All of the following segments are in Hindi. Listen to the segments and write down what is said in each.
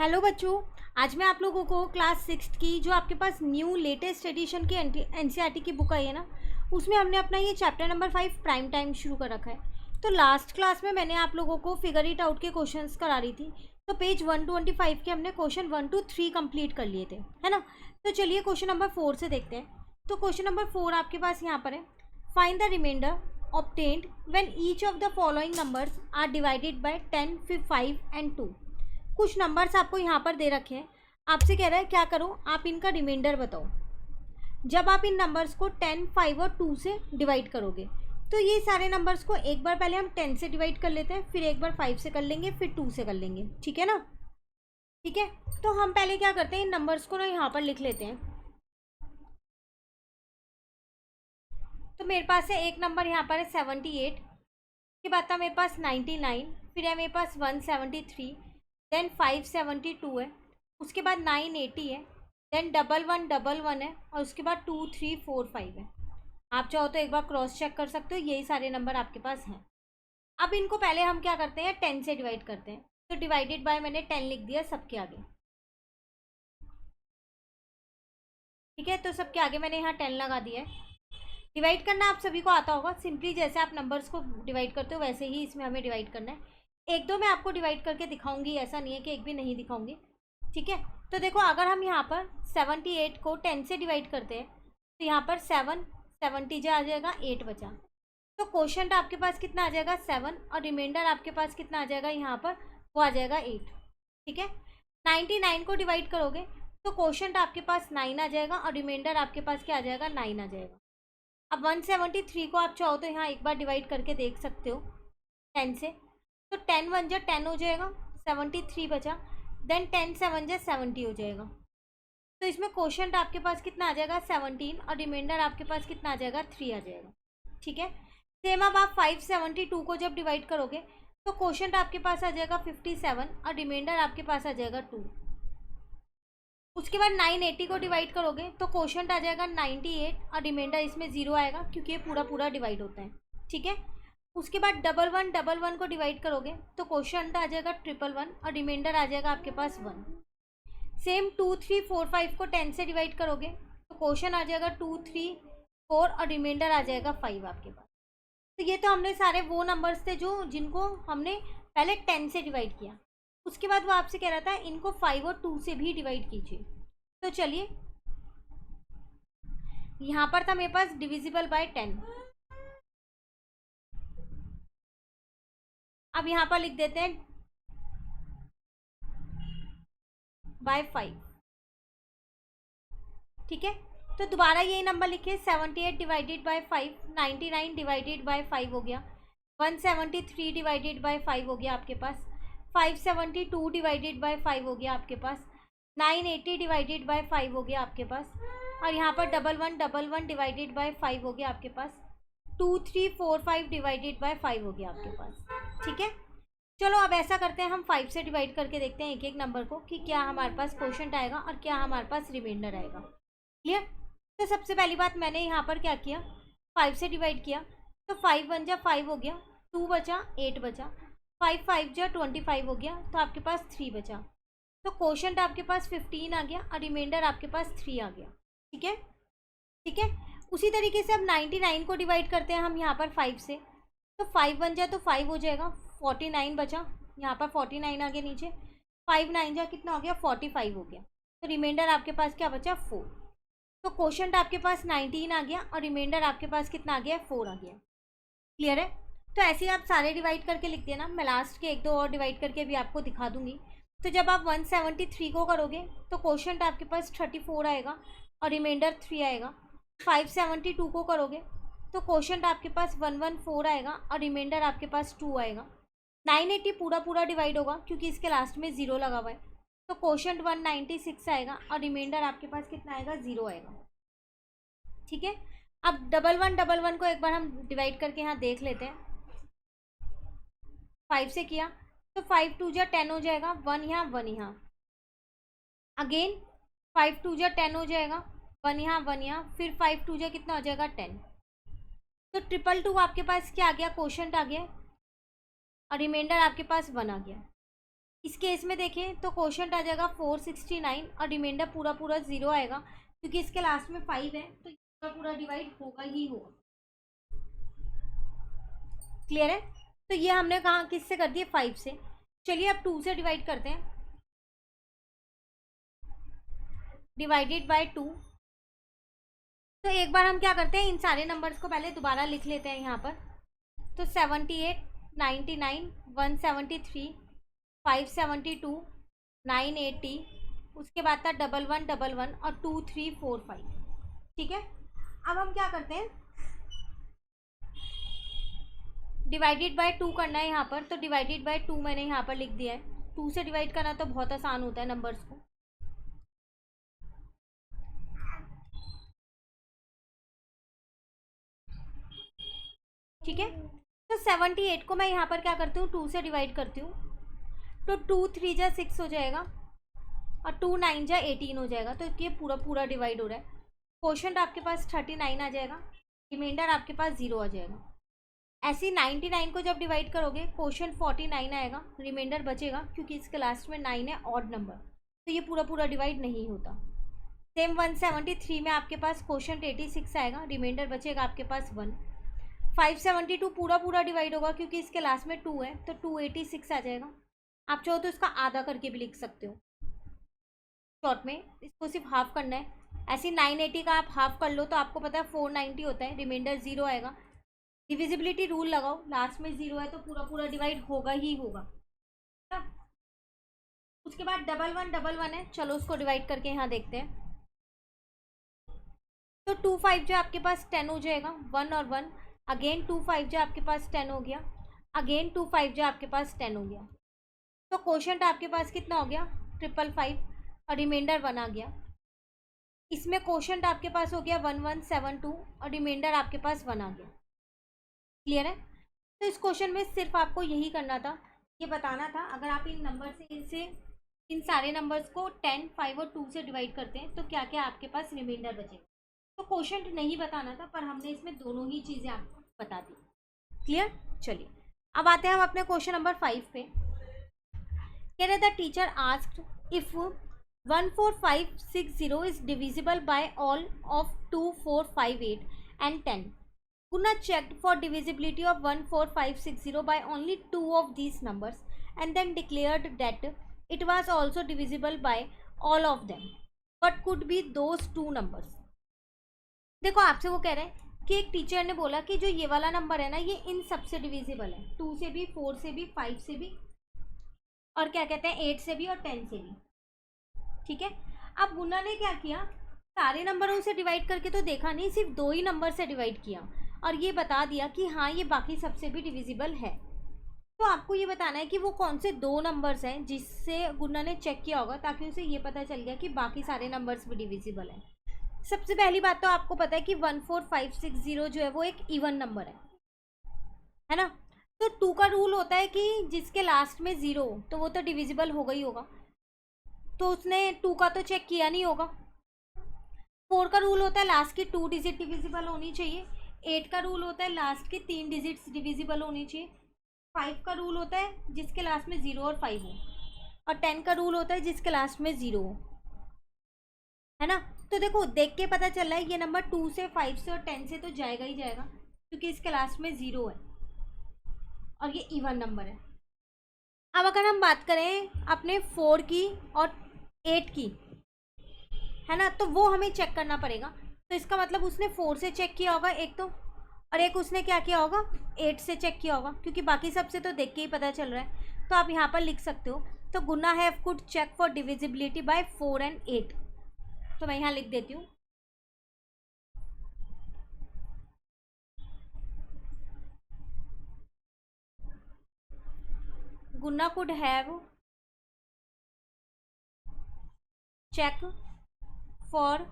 हेलो बच्चों, आज मैं आप लोगों को क्लास 6 की जो आपके पास न्यू लेटेस्ट एडिशन की एनसीईआरटी की बुक आई है ना, उसमें हमने अपना ये चैप्टर नंबर 5 प्राइम टाइम शुरू कर रखा है। तो लास्ट क्लास में मैंने आप लोगों को फिगर इट आउट के क्वेश्चंस करा रही थी। तो पेज 125 के हमने क्वेश्चन 1 to 3 कंप्लीट कर लिए थे, है ना। तो चलिए क्वेश्चन नंबर 4 से देखते हैं। तो क्वेश्चन नंबर 4 आपके पास यहाँ पर है, find the reminder obtained when each of the following numbers are divided by 10, 5 and 2। कुछ नंबर्स आपको यहाँ पर दे रखे हैं, आपसे कह रहा है क्या करो, आप इनका रिमाइंडर बताओ जब आप इन नंबर्स को 10, 5 और 2 से डिवाइड करोगे। तो ये सारे नंबर्स को एक बार पहले हम 10 से डिवाइड कर लेते हैं, फिर एक बार 5 से कर लेंगे, फिर 2 से कर लेंगे, ठीक है ना। ठीक है, तो हम पहले क्या करते हैं, इन नंबर्स को ना यहाँ पर लिख लेते हैं। तो मेरे पास है एक नंबर यहाँ पर है 78, के बाद था मेरे पास 99, फिर है मेरे पास 173, देन 572 है, उसके बाद 980 है, देन 1111 है, और उसके बाद 2345 है। आप चाहो तो एक बार क्रॉस चेक कर सकते हो, यही सारे नंबर आपके पास हैं। अब इनको पहले हम क्या करते हैं, 10 से डिवाइड करते हैं। तो डिवाइडेड बाय मैंने 10 लिख दिया सबके आगे, ठीक है। तो सबके आगे मैंने यहाँ 10 लगा दिया है। डिवाइड करना आप सभी को आता होगा, सिंपली जैसे आप नंबर्स को डिवाइड करते हो वैसे ही इसमें हमें डिवाइड करना है। एक दो मैं आपको डिवाइड करके दिखाऊंगी, ऐसा नहीं है कि एक भी नहीं दिखाऊंगी, ठीक है। तो देखो, अगर हम यहाँ पर 78 को 10 से डिवाइड करते हैं तो यहाँ पर 7 70 जो आ जाएगा, 8 बचा। तो क्वोशंट आपके पास कितना आ जाएगा, 7, और रिमाइंडर आपके पास कितना आ जाएगा यहाँ पर, वो आ जाएगा 8, ठीक है। 99 को डिवाइड करोगे तो क्वोशंट आपके पास 9 आ जाएगा, और रिमाइंडर आपके पास क्या आ जाएगा, 9 आ जाएगा। अब 173 को आप चाहो तो यहाँ एक बार डिवाइड करके देख सकते हो 10 से। तो 10 1 जा 10 हो जाएगा, 73 बचा, देन 10 7 जा 70 हो जाएगा। तो इसमें क्वोशंट आपके पास कितना आ जाएगा, 17, और रिमाइंडर आपके पास कितना आ जाएगा, 3 आ जाएगा, ठीक है। सेम अब आप 572 को जब डिवाइड करोगे तो क्वोशंट आपके पास आ जाएगा 57, और रिमाइंडर आपके पास आ जाएगा 2। उसके बाद 980 को डिवाइड करोगे तो क्वोशंट आ जाएगा 98, और रिमाइंडर इसमें 0 आएगा क्योंकि ये पूरा पूरा डिवाइड होता है, ठीक है। उसके बाद 1111 को डिवाइड करोगे तो क्वोशंट आ जाएगा 111, और रिमाइंडर आ जाएगा आपके पास 1। सेम 2 3 4 5 को 10 से डिवाइड करोगे तो क्वोशंट आ जाएगा 2 3 4, और रिमाइंडर आ जाएगा 5 आपके पास। तो ये तो हमने सारे वो नंबर्स थे जो जिनको हमने पहले 10 से डिवाइड किया। उसके बाद वो आपसे कह रहा था इनको 5 और 2 से भी डिवाइड कीजिए। तो चलिए, यहाँ पर था मेरे पास डिविजिबल बाय 10। अब यहाँ पर लिख देते हैं बाय 5, ठीक है। तो दोबारा यही नंबर लिखे, 78 डिवाइडेड बाय 5, 99 डिवाइडेड बाय 5 हो गया, 173 डिवाइडेड बाय 5 हो गया आपके पास, 572 डिवाइडेड बाय 5 हो गया आपके पास, 980 डिवाइडेड बाय 5 हो गया आपके पास, और यहाँ पर 1111 डिवाइडेड बाय 5 हो गया आपके पास, 2345 डिवाइडेड बाय 5 हो गया आपके पास, ठीक है। चलो अब ऐसा करते हैं, हम 5 से डिवाइड करके देखते हैं एक एक नंबर को कि क्या हमारे पास क्वोशंट आएगा और क्या हमारे पास रिमाइंडर आएगा, क्लियर। तो सबसे पहली बात, मैंने यहाँ पर क्या किया, 5 से डिवाइड किया। तो 5 1 जा 5 हो गया, 2 बचा, 8 बचा, 5 5 जा 25 हो गया, तो आपके पास 3 बचा। तो क्वोशंट आपके पास 15 आ गया, और रिमाइंडर आपके पास 3 आ गया, ठीक है, ठीक है। उसी तरीके से अब 99 को डिवाइड करते हैं हम यहाँ पर 5 से। तो 5 1 जा तो 5 हो जाएगा, 49 बचा, यहाँ पर 49 आ गया नीचे, 5 9 जा कितना हो गया, 45 हो गया। तो रिमाइंडर आपके पास क्या बचा, 4। तो क्वोशंट आपके पास 19 आ गया, और रिमाइंडर आपके पास कितना आ गया, 4 आ गया, क्लियर है। तो ऐसे ही आप सारे डिवाइड करके लिख देना, मैं लास्ट के एक दो और डिवाइड करके भी आपको दिखा दूंगी। तो जब आप 173 को करोगे तो क्वोशंट आपके पास 34 आएगा, और रिमाइंडर 3 आएगा। 572 को करोगे तो क्वोशंट आपके पास 114 आएगा, और रिमाइंडर आपके पास 2 आएगा। 980 पूरा पूरा डिवाइड होगा क्योंकि इसके लास्ट में 0 लगा हुआ है, तो क्वोशंट 196 आएगा, और रिमाइंडर आपके पास कितना आएगा, 0 आएगा, ठीक है। अब 1111 को एक बार हम डिवाइड करके यहाँ देख लेते हैं। 5 से किया तो 5 2 जा 10 हो जाएगा, 1 यहाँ 1 यहाँ, अगेन 5 2 जा 10 हो जाएगा, 1 यहाँ 1 यहाँ, फिर 5 2 जा कितना हो जाएगा, 10। तो 222 आपके पास क्या आ गया, क्वोशंट आ गया, और रिमाइंडर आपके पास 1 आ गया। इस केस में देखें तो क्वोशंट आ जाएगा 469 और रिमाइंडर पूरा पूरा 0 आएगा, क्योंकि इसके लास्ट में 5 है तो पूरा पूरा डिवाइड होगा ही होगा। क्लियर है? तो ये हमने कहा किससे कर दिए, 5 से। चलिए अब 2 से डिवाइड करते हैं। Divided by 2। तो एक बार हम क्या करते हैं, इन सारे नंबर्स को पहले दोबारा लिख लेते हैं यहाँ पर। तो 78, 99, 173, 572, 980, उसके बाद था 1111 और 2345। ठीक है, अब हम क्या करते हैं, डिवाइडेड बाय 2 करना है यहाँ पर। तो डिवाइडेड बाय 2 मैंने यहाँ पर लिख दिया है। 2 से डिवाइड करना तो बहुत आसान होता है नंबर्स को। ठीक है, तो 78 को मैं यहाँ पर क्या करती हूँ, 2 से डिवाइड करती हूँ। तो 2 3 जा 6 हो जाएगा और 2 9 जा 18 हो जाएगा। तो ये पूरा पूरा डिवाइड हो रहा है। क्वोशंट आपके पास 39 आ जाएगा, रिमाइंडर आपके पास 0 आ जाएगा। ऐसे ही 99 को जब डिवाइड करोगे क्वोशंट 49 आएगा, रिमाइंडर बचेगा क्योंकि इसके लास्ट में 9 है ऑड नंबर, तो ये पूरा पूरा डिवाइड नहीं होता। सेम 173 में आपके पास क्वोशंट 86 आएगा, रिमाइंडर बचेगा आपके पास 1। 572 पूरा पूरा डिवाइड होगा क्योंकि इसके लास्ट में 2 है, तो 286 आ जाएगा। आप चाहो तो इसका आधा करके भी लिख सकते हो, शॉर्ट में इसको सिर्फ हाफ करना है। ऐसे 980 का आप हाफ कर लो तो आपको पता है 490 होता है, रिमाइंडर 0 आएगा। डिविजिबिलिटी रूल लगाओ, लास्ट में 0 है तो पूरा पूरा डिवाइड होगा ही होगा। उसके बाद 1111 है, चलो उसको डिवाइड करके यहाँ देखते हैं। तो 2 5 जो आपके पास 10 हो जाएगा, 1 और 1 अगेन 2 5 जो आपके पास 10 हो गया, अगेन 2 5 जो आपके पास 10 हो गया। तो क्वोशंट आपके पास कितना हो गया, 555 और रिमाइंडर 1 आ गया। इसमें क्वोशंट आपके पास हो गया 1172 और रिमाइंडर आपके पास 1 आ गया। क्लियर है? तो इस क्वेश्चन में सिर्फ आपको यही करना था, ये बताना था अगर आप इन नंबर से इन सारे नंबर्स को 10, 5 और 2 से डिवाइड करते हैं तो क्या क्या आपके पास रिमाइंडर बचेगा। तो क्वेश्चन नहीं बताना था, पर हमने इसमें दोनों ही चीज़ें आपको बता दी। क्लियर? चलिए अब आते हैं हम अपने क्वेश्चन नंबर 5 पे। कह रहे the teacher asked if 14560 is divisible by all of 2, 4, 5, 8 and 10. Guna checked for divisibility of 14560 by only 2 of these numbers and then declared that it was also divisible by all of them. What could be those two numbers? देखो आपसे वो कह रहे हैं कि एक टीचर ने बोला कि जो ये वाला नंबर है ना, ये इन सब से डिविजिबल है, 2 से भी, 4 से भी, 5 से भी और क्या कहते हैं 8 से भी और 10 से भी। ठीक है, अब गुना ने क्या किया, सारे नंबरों से डिवाइड करके तो देखा नहीं, सिर्फ 2 ही नंबर से डिवाइड किया और ये बता दिया कि हाँ ये बाकी सबसे भी डिविजिबल है। तो आपको ये बताना है कि वो कौन से 2 नंबर्स हैं जिससे गुना ने चेक किया होगा, ताकि उसे ये पता चल गया कि बाकी सारे नंबर्स भी डिविजिबल हैं। सबसे पहली बात तो आपको पता है कि 14560 जो है वो एक इवन नंबर है ना। तो 2 का रूल होता है कि जिसके लास्ट में 0 तो वो तो डिविजिबल होगा ही होगा, तो उसने 2 का तो चेक किया नहीं होगा। 4 का रूल होता है लास्ट की 2 डिजिट डिविजिबल होनी चाहिए। 8 का रूल होता है लास्ट के 3 डिजिट्स डिविजिबल होनी चाहिए। 5 का रूल होता है जिसके लास्ट में 0 और 5 हो, और 10 का रूल होता है जिसके लास्ट में 0 हो, है ना। तो देखो देख के पता चल रहा है ये नंबर 2 से, 5 से और 10 से तो जाएगा ही जाएगा, क्योंकि इसके लास्ट में 0 है और ये इवन नंबर है। अब अगर हम बात करें अपने 4 की और 8 की, है ना, तो वो हमें चेक करना पड़ेगा। तो इसका मतलब उसने 4 से चेक किया होगा एक तो, और एक उसने क्या किया होगा 8 से चेक किया होगा, क्योंकि बाकी सबसे तो देख के ही पता चल रहा है। तो आप यहाँ पर लिख सकते हो, तो gonna have could check for divisibility by 4 and 8। तो मैं यहाँ लिख देती हूँ, gonna could have check for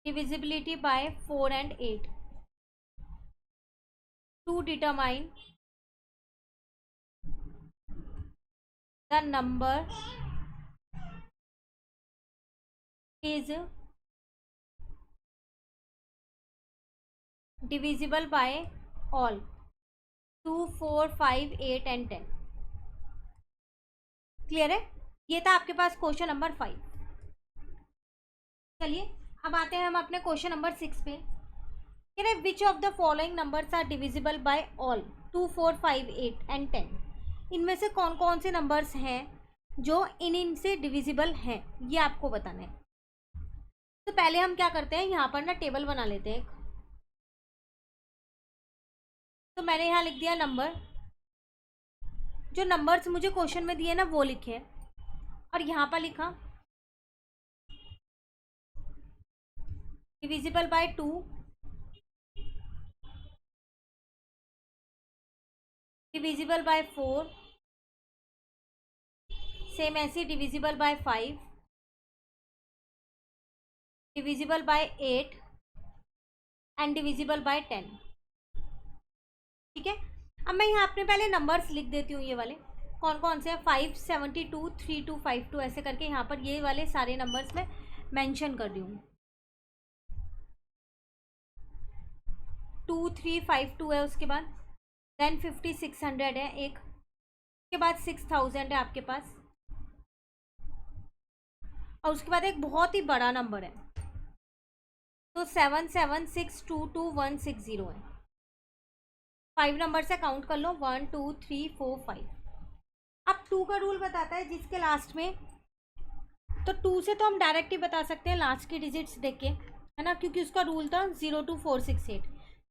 divisibility by 4 and 8 to determine the number is divisible by all 2, 4, 5, 8 and 10। Clear है? ये था आपके पास क्वेश्चन नंबर 5। चलिए अब आते हैं हम अपने क्वेश्चन नंबर 6 पे। कह रहे which of the following numbers are divisible by all 2, 4, 5, 8 and 10। इनमें से कौन कौन से नंबर्स हैं जो इनसे डिविजिबल हैं, ये आपको बताना है। तो पहले हम क्या करते हैं, यहाँ पर ना टेबल बना लेते हैं। तो मैंने यहाँ लिख दिया नंबर, जो नंबर्स मुझे क्वेश्चन में दिए ना वो लिखे हैं, और यहाँ पर लिखा divisible by 2, divisible by 4, same ऐसे divisible by 5, divisible by 8 and divisible by 10। ठीक है, अब मैं यहाँ अपने पहले नंबर्स लिख देती हूँ, ये वाले कौन कौन से हैं। 5, 72, 32, 52 ऐसे करके यहाँ पर ये वाले सारे नंबर्स मैं मेंशन कर रही हूँ। 2, 3, 5, 2 है, उसके बाद देन 50, 600 है एक, उसके बाद 6000 है आपके पास, और उसके बाद एक बहुत ही बड़ा नंबर है, तो 77622160 है। 5 नंबर से काउंट कर लो, 1, 2, 3, 4, 5। अब 2 का रूल बताता है जिसके लास्ट में, तो 2 से तो हम डायरेक्ट ही बता सकते हैं लास्ट के डिजिट्स देख के, है ना, क्योंकि उसका रूल था 02468।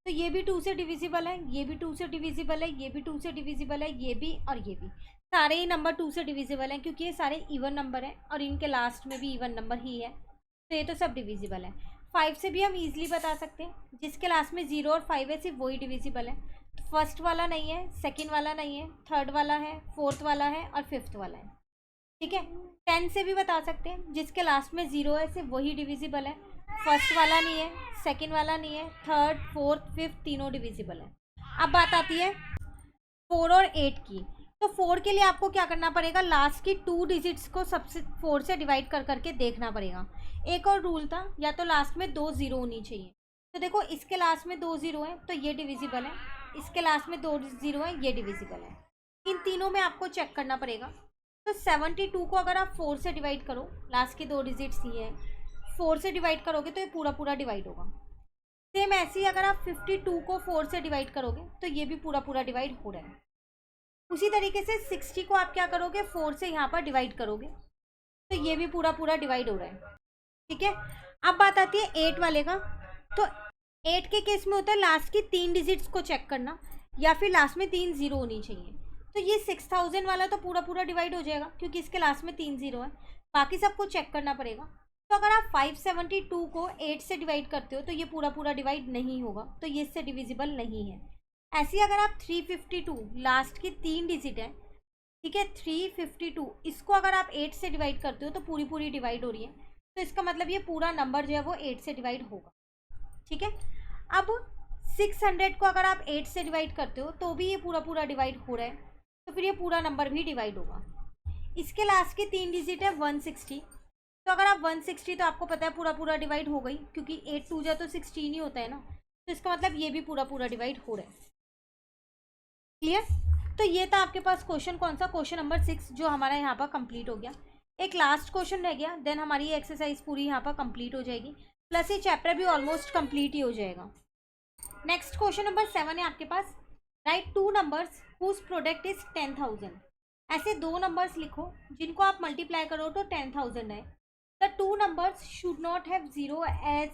तो ये भी 2 से डिविजिबल है, ये भी 2 से डिविजिबल है, ये भी 2 से डिविजिबल है, ये भी और ये भी, सारे ही नंबर 2 से डिविजिबल हैं क्योंकि ये सारे इवन नंबर हैं और इनके लास्ट में भी इवन नंबर ही है, तो ये तो सब डिविजिबल है। 5 से भी हम ईजिली बता सकते हैं, जिसके लास्ट में 0 और 5 है सिर्फ वही डिविजिबल है। तो फर्स्ट वाला नहीं है, सेकेंड वाला नहीं है, थर्ड वाला है, फोर्थ वाला है और फिफ्थ वाला है। ठीक है, 10 से भी बता सकते हैं, जिसके लास्ट में 0 है सिर्फ वही डिविजिबल है। फर्स्ट वाला नहीं है, सेकंड वाला नहीं है, थर्ड, फोर्थ, फिफ्थ तीनों डिविजिबल है। अब बात आती है 4 और 8 की। तो 4 के लिए आपको क्या करना पड़ेगा, लास्ट की 2 डिजिट्स को सबसे 4 से डिवाइड कर करके देखना पड़ेगा। एक और रूल था, या तो लास्ट में 2 0 होनी चाहिए। तो देखो इसके लास्ट में 2 0 है तो ये डिविजिबल है, इसके लास्ट में 2 0 है, ये डिविजिबल है। इन तीनों में आपको चेक करना पड़ेगा। तो 72 को अगर आप 4 से डिवाइड करो, लास्ट के 2 डिजिट्स ये है, 4 से डिवाइड करोगे तो ये पूरा पूरा डिवाइड होगा। सेम ऐसे ही अगर आप 52 को 4 से डिवाइड करोगे तो ये भी पूरा पूरा डिवाइड हो रहा है। उसी तरीके से 60 को आप क्या करोगे, 4 से यहाँ पर डिवाइड करोगे तो ये भी पूरा पूरा डिवाइड हो रहा है। ठीक है, अब बात आती है 8 वाले का। तो 8 के केस में होता है लास्ट की 3 डिजिट्स को चेक करना, या फिर लास्ट में 3 0 होनी चाहिए। तो ये 6000 वाला तो पूरा पूरा डिवाइड हो जाएगा क्योंकि इसके लास्ट में 3 0 है, बाकी सबको चेक करना पड़ेगा। तो अगर आप 572 को 8 से डिवाइड करते हो तो ये पूरा पूरा डिवाइड नहीं होगा, तो ये इससे डिविजिबल नहीं है। ऐसे ही अगर आप 352 लास्ट की 3 डिजिट है, ठीक है, 352 इसको अगर आप 8 से डिवाइड करते हो तो पूरी पूरी डिवाइड हो रही है, तो इसका मतलब ये पूरा नंबर जो है वो 8 से डिवाइड होगा। ठीक है, अब 600 को अगर आप 8 से डिवाइड करते हो तो भी ये पूरा पूरा डिवाइड हो रहा है, तो फिर ये पूरा नंबर भी डिवाइड होगा। इसके लास्ट की 3 डिजिट है 160, तो अगर आप 160, तो आपको पता है पूरा पूरा डिवाइड हो गई क्योंकि 8 2 जा तो 16 ही होता है ना, तो इसका मतलब ये भी पूरा पूरा डिवाइड हो रहा है। क्लियर? तो ये था आपके पास क्वेश्चन, कौन सा, क्वेश्चन नंबर 6 जो हमारा यहाँ पर कंप्लीट हो गया। एक लास्ट क्वेश्चन रह गया, देन हमारी ये एक्सरसाइज पूरी यहाँ पर कंप्लीट हो जाएगी, प्लस ये चैप्टर भी ऑलमोस्ट कंप्लीट ही हो जाएगा। नेक्स्ट क्वेश्चन नंबर 7 है आपके पास। Right 2 numbers whose product is 10,000। ऐसे 2 नंबर्स लिखो जिनको आप मल्टीप्लाई करो तो 10,000 है। The 2 numbers should not have 0 as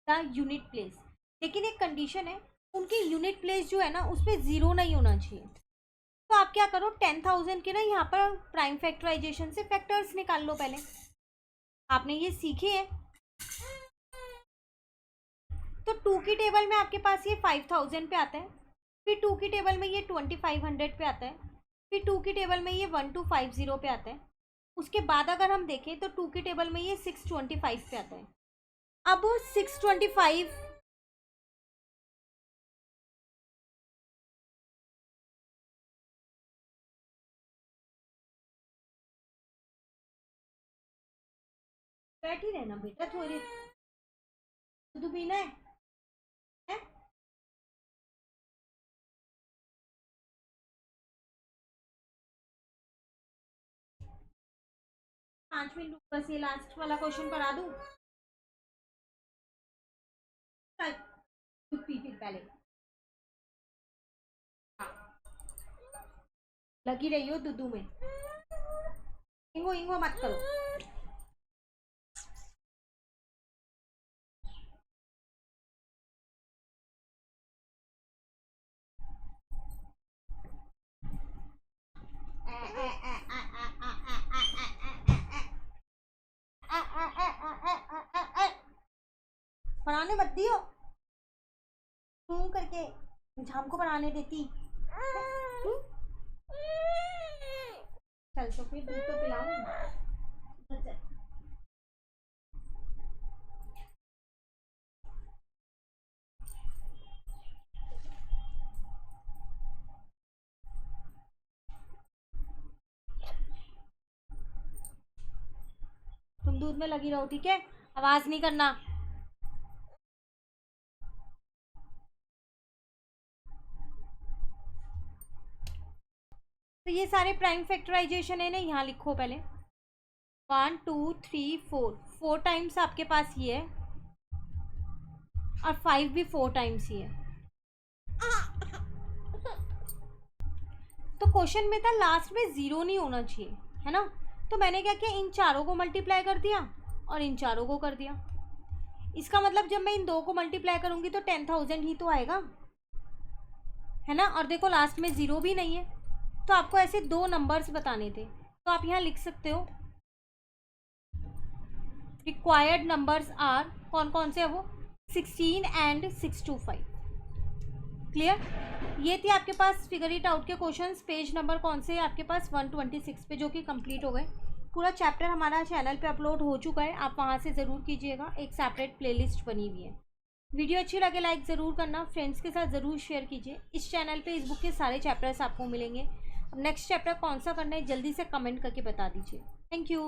the unit place. लेकिन एक कंडीशन है, उनकी यूनिट प्लेस जो है ना उस पर 0 नहीं होना चाहिए। तो आप क्या करो, 10,000 के ना यहाँ पर प्राइम फैक्टराइजेशन से फैक्टर्स निकाल लो। पहले आपने ये सीखे हैं। तो 2 की टेबल में आपके पास ये 5000 पे आता है, फिर 2 की टेबल में ये 2500 पे आता है, फिर 2 की टेबल में ये 1250 पे आता है। उसके बाद अगर हम देखें तो 2 की टेबल में ये 625 पे आता है। अब 625 बैठ ही रहना बेटा, थोड़ी दूध पीना है? 5 मिनट बस, ये लास्ट वाला क्वेश्चन करा दूं। चल दूध पी फिर पहले, लगी रही हो दूधू में। इंगो इंगो मत करो। पढ़ाने मत दियो, करके झाम को पढ़ाने देती। चल तो फिर दूध तो पिलाऊं। तुम दूध में लगी रहो, ठीक है, आवाज नहीं करना। तो ये सारे प्राइम फैक्टराइजेशन है ना, यहाँ लिखो पहले। 1 2 3 4, 4 टाइम्स आपके पास ये है, और 5 भी 4 टाइम्स ही है। तो क्वेश्चन में था लास्ट में 0 नहीं होना चाहिए, है ना। तो मैंने क्या किया, इन चारों को मल्टीप्लाई कर दिया और इन चारों को कर दिया। इसका मतलब जब मैं इन दो को मल्टीप्लाई करूंगी तो 10,000 ही तो आएगा, है ना। और देखो लास्ट में 0 भी नहीं है, तो आपको ऐसे 2 नंबर्स बताने थे। तो आप यहाँ लिख सकते हो रिक्वायर्ड नंबर्स आर, कौन कौन से है वो, 16 एंड 625। क्लियर। ये थी आपके पास फिगर इट आउट के क्वेश्चंस। पेज नंबर कौन से है आपके पास, 126 पे, जो कि कंप्लीट हो गए। पूरा चैप्टर हमारा चैनल पे अपलोड हो चुका है, आप वहाँ से ज़रूर कीजिएगा। एक सेपरेट प्लेलिस्ट बनी हुई है। वीडियो अच्छी लगे लाइक ज़रूर करना, फ्रेंड्स के साथ ज़रूर शेयर कीजिए। इस चैनल पे इस बुक के सारे चैप्टर्स आपको मिलेंगे। अब नेक्स्ट चैप्टर कौन सा करना है जल्दी से कमेंट करके बता दीजिए। Thank you.